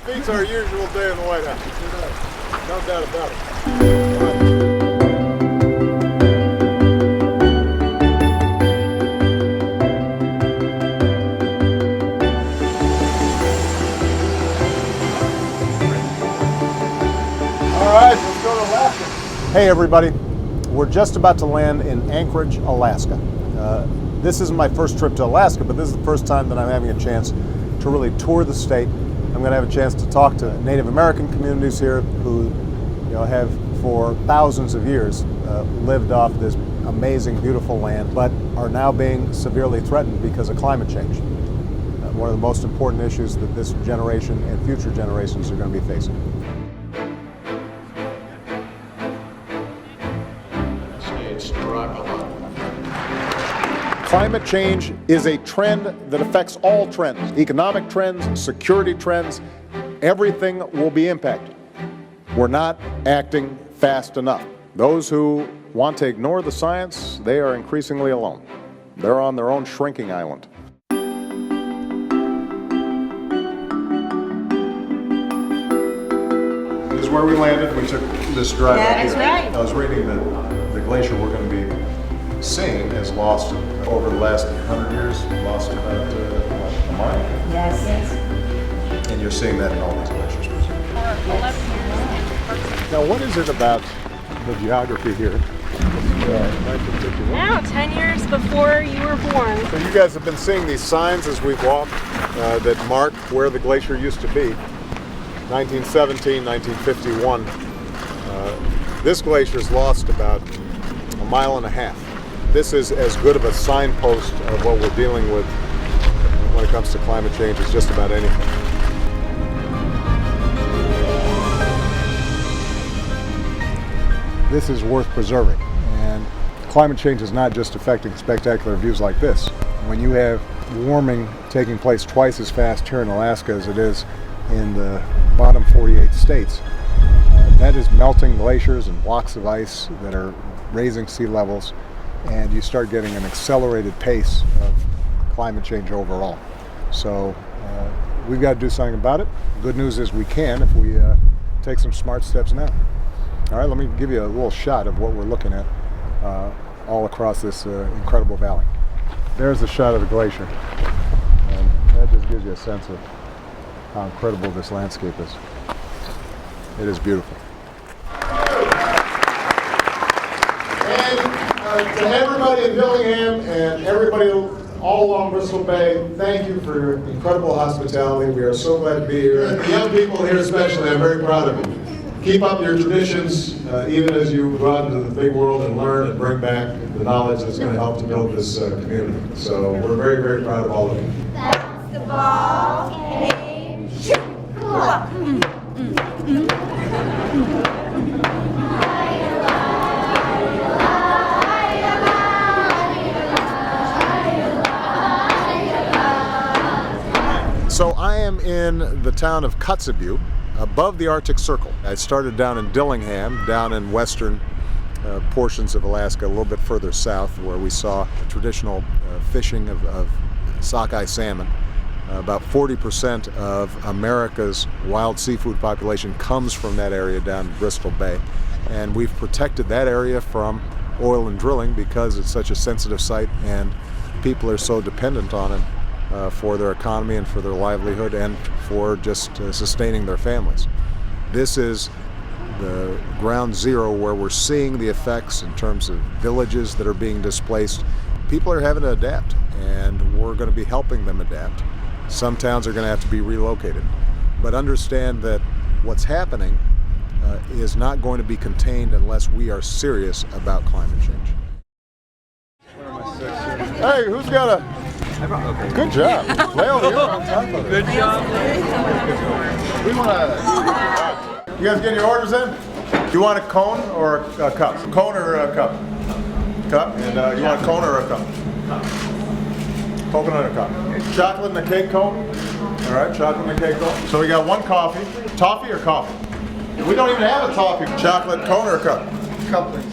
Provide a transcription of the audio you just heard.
Beats our usual day in the White House. No doubt about it. All right, let's go to Alaska. Hey everybody, we're just about to land in Anchorage, Alaska. This isn't my first trip to Alaska, but this is the first time that I'm having a chance to really tour the state. I'm going to have a chance to talk to Native American communities here who have for thousands of years lived off this amazing, beautiful land, but are now being severely threatened because of climate change. One of the most important issues that this generation and future generations are going to be facing. Climate change is a trend that affects all trends, economic trends, security trends. Everything will be impacted. We're not acting fast enough. Those who want to ignore the science, they are increasingly alone. They're on their own shrinking island. This is where we landed. We took this drive out here. Right. I was reading that the glacier we're going to be seeing has lost, over the last 100 years, lost about a mile. Yes. And you're seeing that in all these glaciers. For 11 years. Now, what is it about the geography here? Now, 10 years before you were born. So you guys have been seeing these signs as we've walked that mark where the glacier used to be. 1917, 1951. This glacier's lost about a mile and a half. This is as good of a signpost of what we're dealing with when it comes to climate change as just about anything. This is worth preserving, and climate change is not just affecting spectacular views like this. When you have warming taking place twice as fast here in Alaska as it is in the bottom 48 states, that is melting glaciers and blocks of ice that are raising sea levels, and you start getting an accelerated pace of climate change overall. So we've got to do something about it. Good news is we can if we take some smart steps now. All right, let me give you a little shot of what we're looking at all across this incredible valley. There's the shot of the glacier, and that just gives you a sense of how incredible this landscape is. It is beautiful. To everybody in Dillingham and everybody all along Bristol Bay, thank you for your incredible hospitality. We are so glad to be here. And the young people here especially, I'm very proud of you. Keep up your traditions, even as you go out into the big world and learn and bring back the knowledge that's going to help to build this community. So we're very, very proud of all of you. That's the ball game. Shoot! Cool up. So I am in the town of Kotzebue, above the Arctic Circle. I started down in Dillingham, down in western portions of Alaska, a little bit further south, where we saw traditional fishing of sockeye salmon. About 40% of America's wild seafood population comes from that area down in Bristol Bay. And we've protected that area from oil and drilling because it's such a sensitive site and people are so dependent on it for their economy and for their livelihood and for just sustaining their families. This is the ground zero where we're seeing the effects in terms of villages that are being displaced. People are having to adapt, and we're going to be helping them adapt. Some towns are going to have to be relocated. But understand that what's happening is not going to be contained unless we are serious about climate change. Hey, who's got a... Good job. Lale, you're on top of it. Good job. We want to... You guys getting your orders in? You want a cone or a cup? Cone or a cup? Cup? And you want a cone or a cup? Coconut or cup? Chocolate and a cake cone? All right, chocolate and a cake cone. So we got one coffee. Toffee or coffee? We don't even have a toffee. Chocolate cone or a cup? Cup, please.